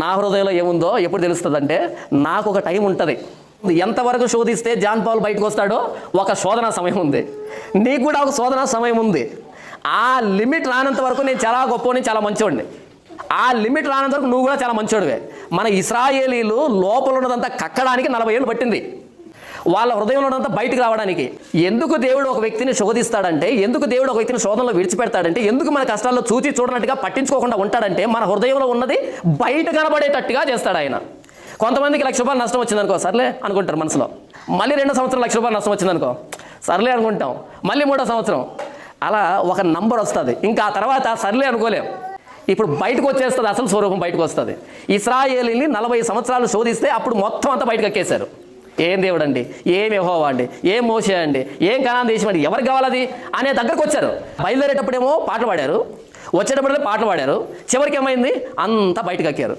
నా హృదయంలో ఏముందో ఎప్పుడు తెలుస్తుందంటే, నాకు ఒక టైం ఉంటుంది. ఎంతవరకు శోధిస్తే జాన్ పాల్ బయటకు వస్తాడో ఒక శోధన సమయం ఉంది. నీకు కూడా ఒక శోధన సమయం ఉంది. ఆ లిమిట్ రానంత వరకు నేను చాలా గొప్పని, చాలా మంచివాడిని. ఆ లిమిట్ రానంత వరకు నువ్వు కూడా చాలా మంచివాడివే. మన ఇశ్రాయేలీలు లోపల ఉన్నదంతా కక్కడానికి 40 ఏళ్ళు పట్టింది. వాళ్ళ హృదయంలో ఉన్నదంతా బయటకు రావడానికి. ఎందుకు దేవుడు ఒక వ్యక్తిని శోధిస్తాడంటే, ఎందుకు దేవుడు ఒక వ్యక్తిని శోధనలో విడిచిపెడతాడంటే, ఎందుకు మన కష్టాల్లో చూచి చూడనట్టుగా పట్టించుకోకుండా ఉంటాడంటే, మన హృదయంలో ఉన్నది బయట కనబడేటట్టుగా చేస్తాడు ఆయన. కొంతమందికి ₹1,00,000 నష్టం వచ్చిందనుకో, సర్లే అనుకుంటారు మనసులో. మళ్ళీ 2వ సంవత్సరం ₹1,00,000 నష్టం వచ్చిందనుకో, సర్లే అనుకుంటాం. మళ్ళీ 3వ సంవత్సరం అలా ఒక నంబర్ వస్తుంది. ఇంకా ఆ తర్వాత సర్లే అనుకోలేం. ఇప్పుడు బయటకు వచ్చేస్తుంది, అసలు స్వరూపం బయటకు వస్తుంది. ఇశ్రాయేలీని 40 సంవత్సరాలు శోధిస్తే అప్పుడు మొత్తం అంతా బయటకు ఎక్కేశారు. ఏం దేవుడు అండి, ఏం యెహోవా అండి, ఏం మోషే అండి, ఏం కనాన్ దేశం అండి, ఎవరికి కావాలది అనే దగ్గరకు వచ్చారు. బయలుదేరేటప్పుడేమో పాటలు పాడారు, వచ్చేటప్పుడే పాటలు పాడారు, చివరికి ఏమైంది, అంతా బయటకు ఎక్కారు.